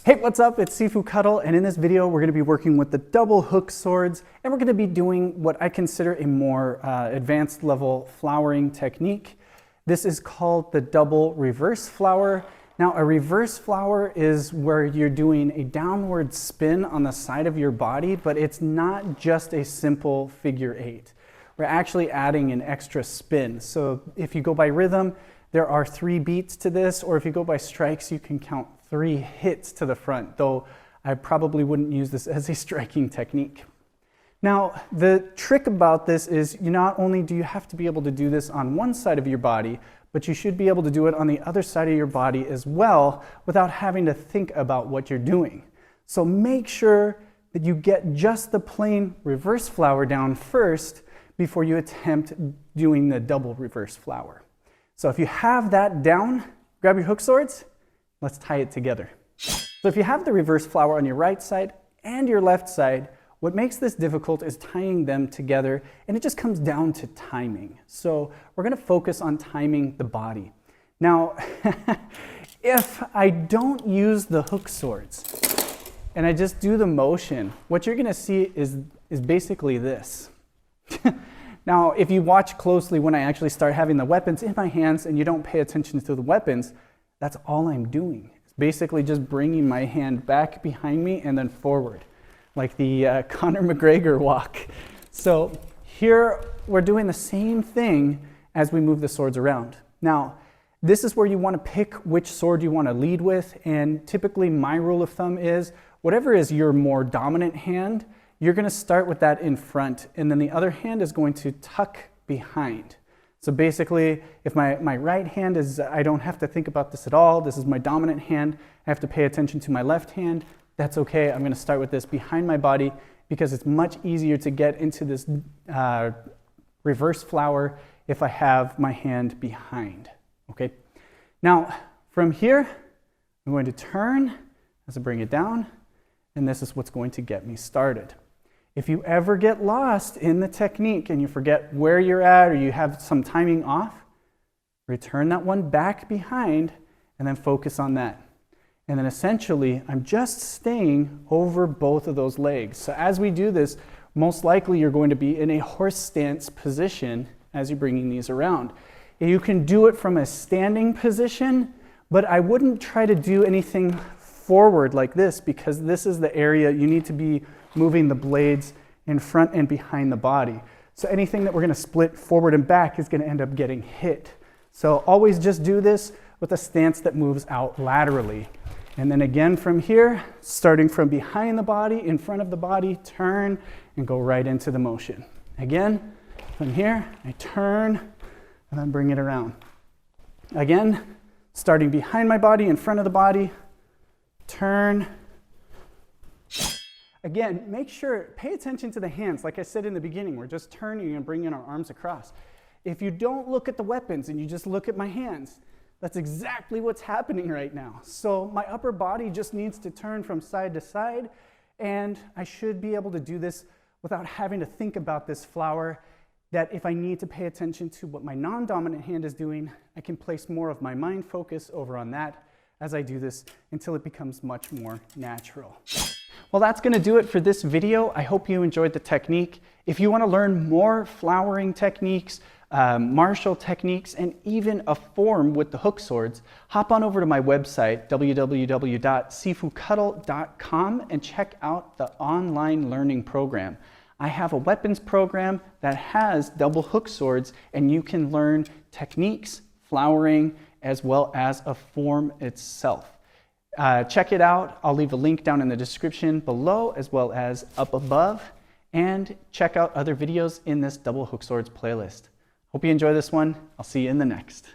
Hey, what's up? It's Sifu Kuttel, and in this video we're going to be working with the double hook swords, and we're going to be doing what I consider a more advanced level flowering technique. This is called the double reverse flower. Now, a reverse flower is where you're doing a downward spin on the side of your body, but it's not just a simple figure eight. We're actually adding an extra spin. So if you go by rhythm, there are 3 beats to this, or if you go by strikes, you can count 3 hits to the front, though I probably wouldn't use this as a striking technique. Now, the trick about this is not only do you have to be able to do this on one side of your body, but you should be able to do it on the other side of your body as well without having to think about what you're doing. So make sure that you get just the plain reverse flower down first before you attempt doing the double reverse flower. So if you have that down, grab your hook swords, let's tie it together. So if you have the reverse flower on your right side and your left side, what makes this difficult is tying them together, and it just comes down to timing. So we're going to focus on timing the body. Now, if I don't use the hook swords and I just do the motion, what you're going to see is basically this. Now, if you watch closely when I actually start having the weapons in my hands and you don't pay attention to the weapons, that's all I'm doing. It's basically just bringing my hand back behind me and then forward, like the Conor McGregor walk. So here we're doing the same thing as we move the swords around. Now, this is where you want to pick which sword you want to lead with, and typically my rule of thumb is whatever is your more dominant hand, you're going to start with that in front, and then the other hand is going to tuck behind. So basically, if my right hand is, I don't have to think about this at all, this is my dominant hand, I have to pay attention to my left hand, that's okay. I'm going to start with this behind my body because it's much easier to get into this reverse flower if I have my hand behind, okay? Now, from here, I'm going to turn as I bring it down, and this is what's going to get me started. If you ever get lost in the technique and you forget where you're at or you have some timing off, return that one back behind and then focus on that. And then essentially, I'm just staying over both of those legs. So as we do this, most likely you're going to be in a horse stance position as you're bringing these around. You can do it from a standing position, but I wouldn't try to do anything forward like this because this is the area you need to be moving the blades in front and behind the body. So anything that we're going to split forward and back is going to end up getting hit. So always just do this with a stance that moves out laterally. And then again from here, starting from behind the body, in front of the body, turn and go right into the motion. Again, from here, I turn and then bring it around. Again, starting behind my body, in front of the body, turn. Again, make sure, pay attention to the hands. Like I said in the beginning, we're just turning and bringing our arms across. If you don't look at the weapons and you just look at my hands, that's exactly what's happening right now. So my upper body just needs to turn from side to side, and I should be able to do this without having to think about this flower, that if I need to pay attention to what my non-dominant hand is doing, I can place more of my mind focus over on that as I do this until it becomes much more natural. Well, that's going to do it for this video. I hope you enjoyed the technique. If you want to learn more flowering techniques, martial techniques, and even a form with the hook swords, hop on over to my website, www.sifukuttel.com, and check out the online learning program. I have a weapons program that has double hook swords, and you can learn techniques, flowering, as well as a form itself. Check it out. I'll leave a link down in the description below as well as up above, and check out other videos in this double hook swords playlist. Hope you enjoy this one. I'll see you in the next.